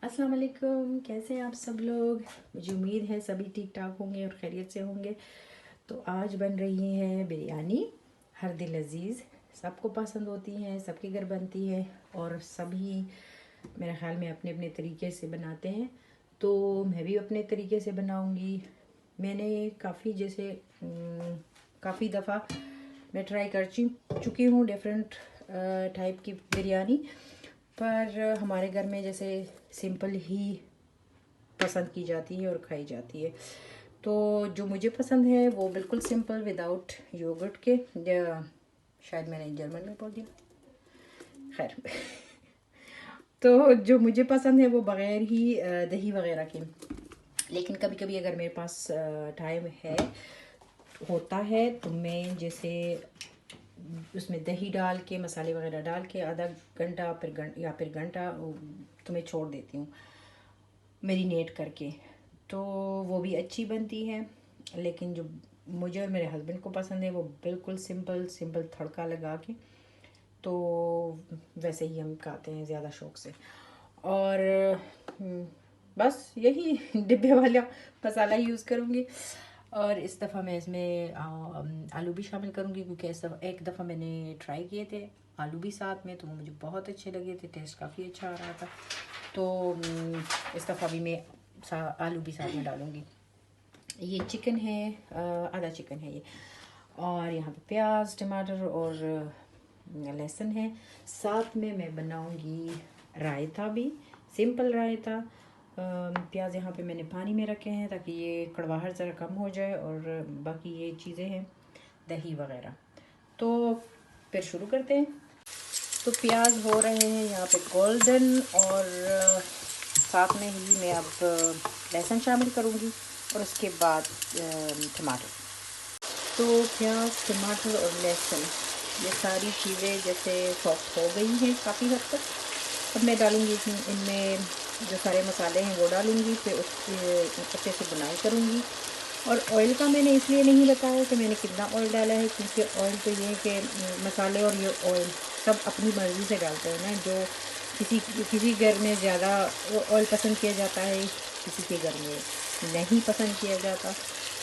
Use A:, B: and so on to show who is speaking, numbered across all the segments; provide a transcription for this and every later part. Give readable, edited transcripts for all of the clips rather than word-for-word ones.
A: अस्सलाम वालेकुम। कैसे हैं आप सब लोग? मुझे उम्मीद है सभी ठीक ठाक होंगे और खैरियत से होंगे। तो आज बन रही है बिरयानी, हर दिल अजीज़। सबको पसंद होती हैं, सबके घर बनती है और सभी मेरे ख़्याल में अपने अपने तरीके से बनाते हैं। तो मैं भी अपने तरीके से बनाऊंगी। मैंने काफ़ी दफ़ा मैं ट्राई कर चुकी हूँ डिफरेंट टाइप की बिरयानी, पर हमारे घर में जैसे सिंपल ही पसंद की जाती है और खाई जाती है। तो जो मुझे पसंद है वो बिल्कुल सिंपल, विदाउट योगर्ट के, या शायद मैंने जर्मन में बोल दिया, खैर तो जो मुझे पसंद है वो बग़ैर ही दही वगैरह के। लेकिन कभी कभी अगर मेरे पास टाइम होता है तो मैं जैसे उसमें दही डाल के, मसाले वगैरह डाल के आधा घंटा फिर घंटा तो मैं छोड़ देती हूँ मैरिनेट करके। तो वो भी अच्छी बनती है। लेकिन जो मुझे और मेरे हस्बैंड को पसंद है वो बिल्कुल सिंपल सिंपल तड़का लगा के, तो वैसे ही हम खाते हैं ज़्यादा शौक़ से। और बस यही डिब्बे वाला मसाला यूज़ करूँगी। और इस दफ़ा मैं इसमें आलू भी शामिल करूँगी, क्योंकि एक दफ़ा मैंने ट्राई किए थे आलू भी साथ में, तो वो मुझे बहुत अच्छे लगे थे, टेस्ट काफ़ी अच्छा आ रहा था। तो इस दफ़ा भी मैं आलू भी साथ में डालूँगी। ये चिकन है, आधा चिकन है ये, और यहाँ पे प्याज, टमाटर और लहसुन है। साथ में मैं बनाऊँगी रायता भी, सिंपल रायता। प्याज यहाँ पे मैंने पानी में रखे हैं ताकि ये कड़वाहट ज़रा कम हो जाए, और बाकी ये चीज़ें हैं दही वगैरह। तो फिर शुरू करते हैं। तो प्याज हो रहे हैं यहाँ पे गोल्डन, और साथ में ही मैं अब लहसुन शामिल करूँगी और उसके बाद टमाटर। तो प्याज, टमाटर और लहसुन ये सारी चीज़ें जैसे सॉफ्ट हो गई हैं काफ़ी हद तक। अब मैं डालूँगी इनमें जो सारे मसाले हैं वो डालूँगी, फिर उसके अच्छे से बुनाई करूँगी। और ऑयल का मैंने इसलिए नहीं बताया कि मैंने कितना ऑयल डाला है, क्योंकि ऑयल तो ये है कि मसाले और ये ऑयल सब अपनी मर्ज़ी से डालते हैं ना। जो किसी घर में ज़्यादा ऑयल पसंद किया जाता है, किसी के घर में नहीं पसंद किया जाता।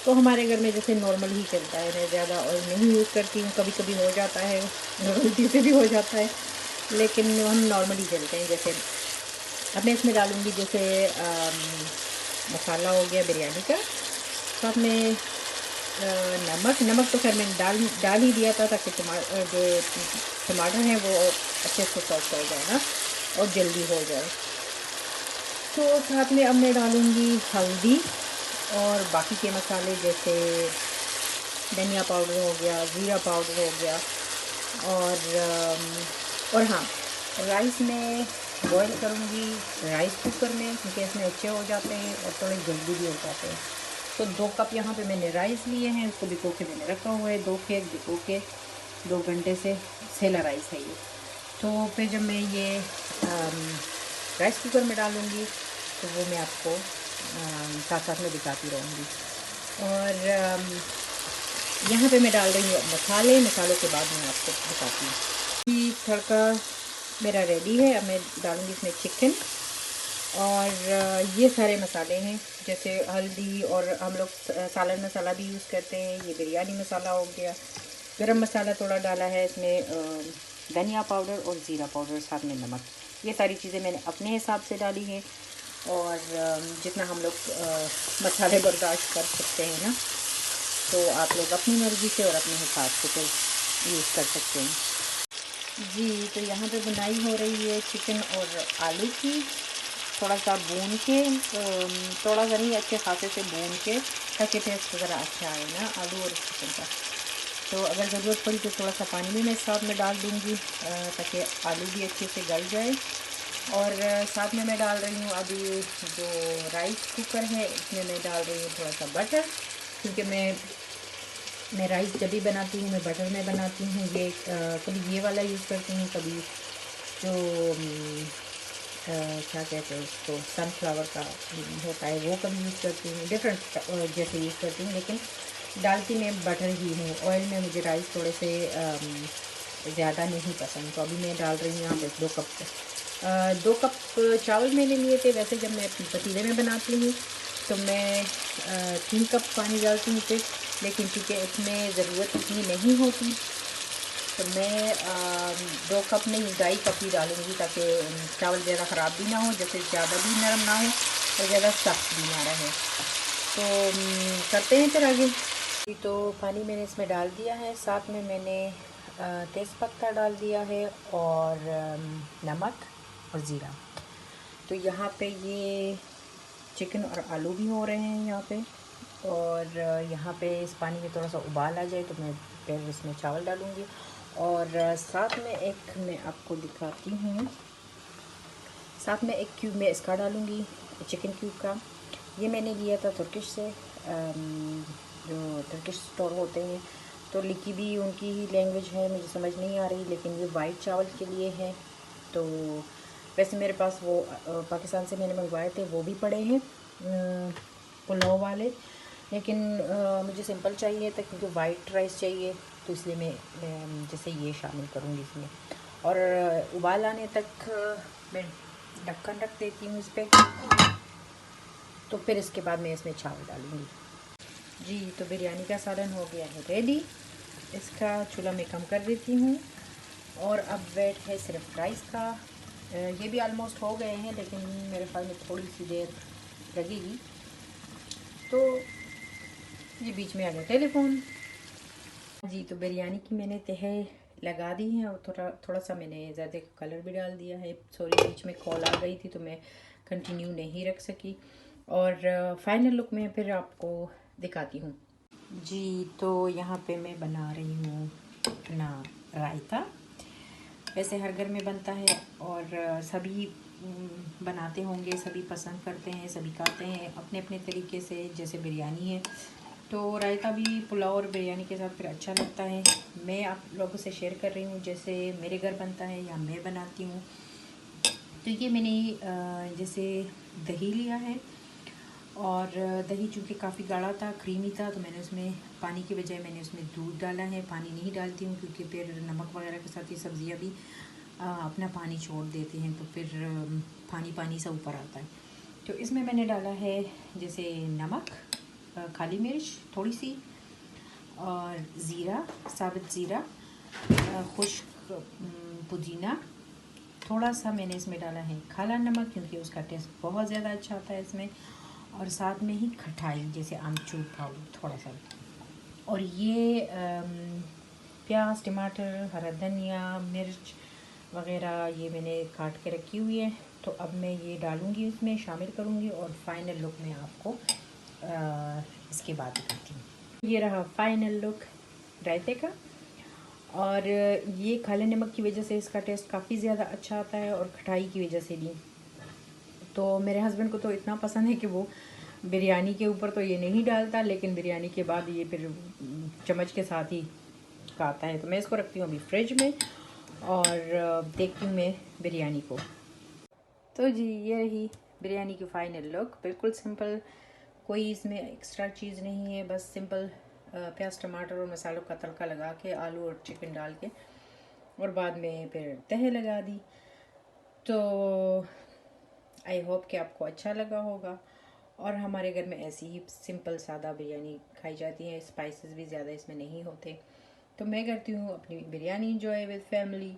A: तो हमारे घर में जैसे नॉर्मल ही चलता है, मैं ज़्यादा ऑयल नहीं यूज़ करती हूँ। कभी कभी हो जाता है, गलती से भी हो जाता है, लेकिन हम नॉर्मल ही चलते हैं। जैसे अब मैं इसमें डालूँगी जैसे मसाला हो गया बिरयानी का, साथ में नमक तो खैर मैंने डाल ही दिया था ताकि जो टमाटर हैं वो अच्छे से सॉफ्ट हो जाए ना और जल्दी हो जाए। तो साथ में अब मैं डालूँगी हल्दी और बाकी के मसाले, जैसे धनिया पाउडर हो गया, ज़ीरा पाउडर हो गया, और हाँ, राइस में बॉईल करूँगी राइस कुकर में, क्योंकि इसमें अच्छे हो जाते हैं और थोड़े जल्दी भी हो जाते हैं। तो 2 कप यहाँ पे मैंने राइस लिए हैं, उसको भिगो के मैंने रखा हुआ है, 2 खेत भिगो के 2 घंटे से सेला राइस है ये। तो फिर जब मैं ये राइस कुकर में डालूँगी तो वो मैं आपको साथ साथ में दिखाती रहूँगी। और यहाँ पे मैं डाल रही हूँ मसालों के बाद मैं आपको बताती हूँ। ये तड़का मेरा रेडी है। अब मैं डालूँगी इसमें चिकन, और ये सारे मसाले हैं, जैसे हल्दी, और हम लोग सालन मसाला भी यूज़ करते हैं, ये बिरयानी मसाला हो गया, गरम मसाला थोड़ा डाला है इसमें, धनिया पाउडर और ज़ीरा पाउडर, साथ में नमक। ये सारी चीज़ें मैंने अपने हिसाब से डाली हैं, और जितना हम लोग मसाले बर्दाश्त कर सकते हैं ना, तो आप लोग अपनी मर्ज़ी से और अपने हिसाब से फिर यूज़ कर सकते हैं। जी, तो यहाँ पे बुनाई हो रही है चिकन और आलू की, थोड़ा सा भून के, थोड़ा सा नहीं, अच्छे खासे से भून के, ताकि टेस्ट ज़रा अच्छा आए ना आलू और चिकन का। तो अगर ज़रूरत पड़ी तो थोड़ा सा पानी भी मैं साथ में डाल दूँगी, ताकि आलू भी अच्छे से गल जाए। और साथ में मैं डाल रही हूँ अभी जो राइस कुकर है, इसमें मैं डाल रही हूँ थोड़ा सा बटर, क्योंकि मैं राइस जब भी बनाती हूँ मैं बटर में बनाती हूँ। ये कभी ये वाला यूज़ करती हूँ, कभी जो क्या कहते हैं उसको, सनफ्लावर का होता है वो कभी यूज़ करती हूँ, डिफरेंट जैसे यूज़ करती हूँ, लेकिन डालती मैं बटर ही हूँ। ऑयल में मुझे राइस थोड़े से ज़्यादा नहीं पसंद, तो अभी मैं डाल रही हूँ यहाँ पे 2 कप 2 कप चावल मैंने लिए थे। वैसे जब मैं अपने पतीले में बनाती हूँ तो मैं 3 कप पानी डालती हूँ फिर, लेकिन चूँकि इसमें ज़रूरत इतनी नहीं होती तो मैं 2 कप नहीं 2.5 कप ही डालूँगी, ताकि चावल ज़्यादा ख़राब भी ना हो, जैसे ज़्यादा भी नरम ना हो और ज़्यादा सख्त भी ना रहे। तो करते हैं फिर आगे। तो पानी मैंने इसमें डाल दिया है, साथ में मैंने तेज़पत्ता डाल दिया है और नमक और ज़ीरा। तो यहाँ पे ये चिकन और आलू भी हो रहे हैं यहाँ पे, और यहाँ पे इस पानी में थोड़ा सा उबाल आ जाए तो मैं फिर इसमें चावल डालूँगी। और साथ में एक मैं आपको दिखाती हूँ, साथ में एक क्यूब में इसका डालूँगी, चिकन क्यूब का। ये मैंने लिया था तुर्किश से, जो तुर्किश स्टोर होते हैं। तो लिखी भी उनकी ही लैंग्वेज है, मुझे समझ नहीं आ रही, लेकिन ये वाइट चावल के लिए है। तो वैसे मेरे पास वो पाकिस्तान से मैंने मंगवाए थे, वो भी पड़े हैं पुलाव वाले, लेकिन मुझे सिंपल चाहिए था क्योंकि वाइट राइस चाहिए, तो इसलिए मैं जैसे ये शामिल करूँगी इसमें। और उबाल आने तक मैं ढक्कन रख देती हूँ इस पर, तो फिर इसके बाद मैं इसमें चावल डालूँगी। जी, तो बिरयानी का सालन हो गया है रेडी। इसका चूल्हा मैं कम कर देती हूँ और अब वेट है सिर्फ राइस का। ये भी ऑलमोस्ट हो गए हैं, लेकिन मेरे ख्याल में थोड़ी सी देर लगेगी। तो ये बीच में आ गया टेलीफोन। जी, तो बिरयानी की मैंने तह लगा दी है और थोड़ा थोड़ा सा मैंने ज़्यादा कलर भी डाल दिया है। सॉरी, बीच में कॉल आ गई थी तो मैं कंटिन्यू नहीं रख सकी। और फाइनल लुक में फिर आपको दिखाती हूँ। जी, तो यहाँ पे मैं बना रही हूँ अपना रायता। वैसे हर घर में बनता है और सभी बनाते होंगे, सभी पसंद करते हैं, सभी खाते हैं अपने अपने तरीके से, जैसे बिरयानी है। तो रायता भी पुलाव और बिरयानी के साथ फिर अच्छा लगता है। मैं आप लोगों से शेयर कर रही हूँ जैसे मेरे घर बनता है या मैं बनाती हूँ। तो ये मैंने जैसे दही लिया है, और दही चूँकि काफ़ी गाढ़ा था, क्रीमी था, तो मैंने उसमें पानी की बजाय मैंने उसमें दूध डाला है। पानी नहीं डालती हूँ क्योंकि फिर नमक वगैरह के साथ ये सब्ज़ियाँ भी अपना पानी छोड़ देते हैं, तो फिर पानी पानी सा ऊपर आता है। तो इसमें मैंने डाला है जैसे नमक, काली मिर्च थोड़ी सी, और ज़ीरा, साबुत ज़ीरा, खुश्क पुदीना, थोड़ा सा मैंने इसमें डाला है काला नमक क्योंकि उसका टेस्ट बहुत ज़्यादा अच्छा आता है इसमें, और साथ में ही खटाई जैसे आमचूर पाउडर थोड़ा सा। और ये प्याज, टमाटर, हरा धनिया, मिर्च वगैरह ये मैंने काट के रखी हुई है। तो अब मैं ये डालूँगी, इसमें शामिल करूँगी और फाइनल लुक में आपको इसके बाद दिखाती हूँ। ये रहा फाइनल लुक रायते का, और ये काले नमक की वजह से इसका टेस्ट काफ़ी ज़्यादा अच्छा आता है और खटाई की वजह से भी। तो मेरे हस्बैंड को तो इतना पसंद है कि वो बिरयानी के ऊपर तो ये नहीं डालता, लेकिन बिरयानी के बाद ये फिर चम्मच के साथ ही खाता है। तो मैं इसको रखती हूँ अभी फ्रिज में और देखती हूँ मैं बिरयानी को। तो जी, ये रही बिरयानी की फ़ाइनल लुक। बिल्कुल सिंपल, कोई इसमें एक्स्ट्रा चीज़ नहीं है, बस सिंपल प्याज, टमाटर और मसालों का तड़का लगा के आलू और चिकन डाल के, और बाद में फिर तह लगा दी। तो आई होप कि आपको अच्छा लगा होगा। और हमारे घर में ऐसी ही सिंपल सादा बिरयानी खाई जाती है, स्पाइसेस भी ज़्यादा इसमें नहीं होते। तो मैं करती हूँ अपनी बिरयानी इंजॉय विद फैमिली,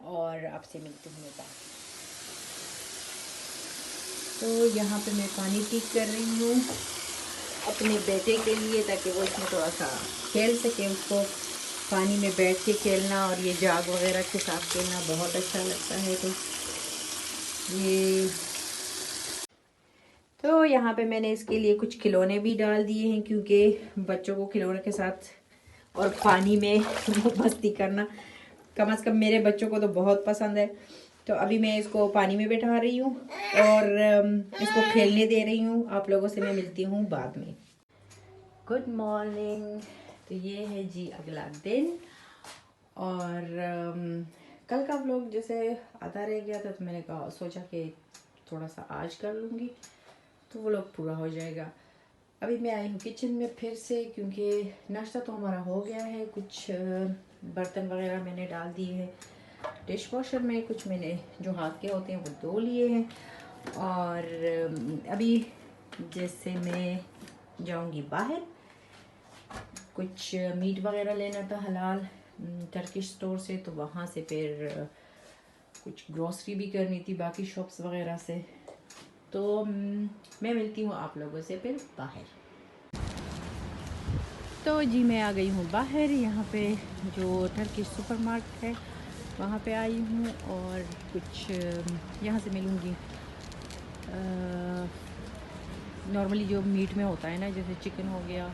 A: और आपसे मिलती हूँ बात। तो यहाँ पे मैं पानी ठीक कर रही हूँ अपने बेटे के लिए, ताकि वो इसमें थोड़ा सा खेल सके। उसको पानी में बैठ के खेलना और ये जाग वगैरह के साथ खेलना बहुत अच्छा लगता है। तो यहाँ पे मैंने इसके लिए कुछ खिलौने भी डाल दिए हैं, क्योंकि बच्चों को खिलौने के साथ और पानी में मस्ती करना कम से कम मेरे बच्चों को तो बहुत पसंद है। तो अभी मैं इसको पानी में बैठा रही हूँ और इसको खेलने दे रही हूँ। आप लोगों से मैं मिलती हूँ बाद में। Good morning. तो ये है जी अगला दिन, और कल का व्लॉग जैसे आधा रह गया था, तो मैंने कहा सोचा कि थोड़ा सा आज कर लूँगी तो वो लोग पूरा हो जाएगा। अभी मैं आई हूँ किचन में फिर से, क्योंकि नाश्ता तो हमारा हो गया है। कुछ बर्तन वगैरह मैंने डाल दिए हैं डिश वॉशर में, कुछ मैंने जो हाथ के होते हैं वो धो लिए हैं। और अभी जैसे मैं जाऊंगी बाहर, कुछ मीट वगैरह लेना था हलाल टर्किश स्टोर से, तो वहाँ से फिर कुछ ग्रॉसरी भी करनी थी बाकी शॉप्स वगैरह से। तो मैं मिलती हूँ आप लोगों से फिर बाहर। तो जी मैं आ गई हूँ बाहर, यहाँ पे जो टर्किश सुपरमार्केट है वहाँ पे आई हूँ, और कुछ यहाँ से मिलूँगी नॉर्मली जो मीट में होता है ना, जैसे चिकन हो गया,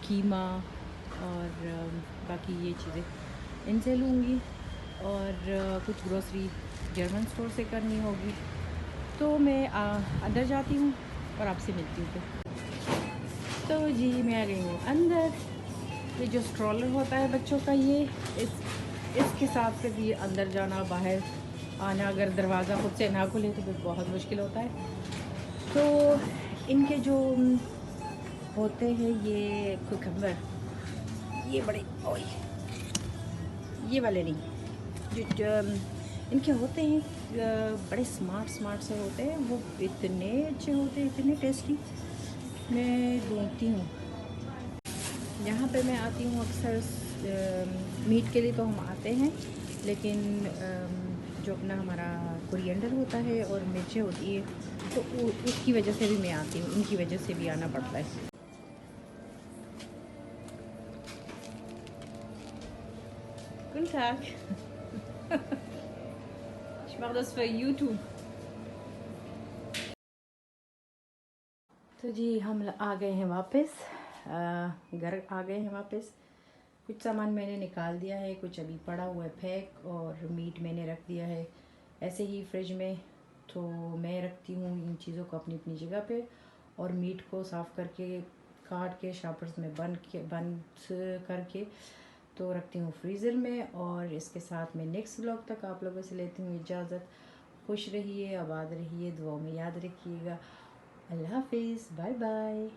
A: कीमा और बाकी ये चीज़ें इनसे लूँगी। और कुछ ग्रोसरी जर्मन स्टोर से करनी होगी। तो मैं अंदर जाती हूँ और आपसे मिलती हूँ फिर। तो जी मैं आ गई हूँ अंदर। ये जो स्ट्रॉलर होता है बच्चों का, ये इसके साथ से भी अंदर जाना बाहर आना, अगर दरवाज़ा खुद से ना खुले तो फिर बहुत मुश्किल होता है। तो इनके जो होते हैं ये कुकम्बर, ये बड़े ओए ये वाले नहीं, जो इनके होते हैं बड़े स्मार्ट से होते हैं, वो इतने अच्छे होते हैं, इतने टेस्टी। मैं ढूंढती हूँ, यहाँ पे मैं आती हूँ अक्सर मीट के लिए तो हम आते हैं, लेकिन जो अपना हमारा कोरिएंडर होता है और मिर्चें होती है तो उसकी वजह से भी मैं आती हूँ, इनकी वजह से भी आना पड़ता है। Guten Tag. Ich mache das für YouTube. तो जी हम आ गए हैं वापस, घर आ गए हैं वापस। कुछ सामान मैंने निकाल दिया है, कुछ अभी पड़ा हुआ है पैक, और मीट मैंने रख दिया है ऐसे ही फ्रिज में। तो मैं रखती हूँ इन चीज़ों को अपनी अपनी जगह पे, और मीट को साफ़ करके काट के शॉपर्स में बंद करके तो रखती हूँ फ्रीज़र में। और इसके साथ मैं नेक्स्ट व्लॉग तक आप लोगों से लेती हूँ इजाज़त। खुश रहिए, आबाद रहिए, दुआओं में याद रखिएगा। अल्लाह हाफिज़, बाय बाय।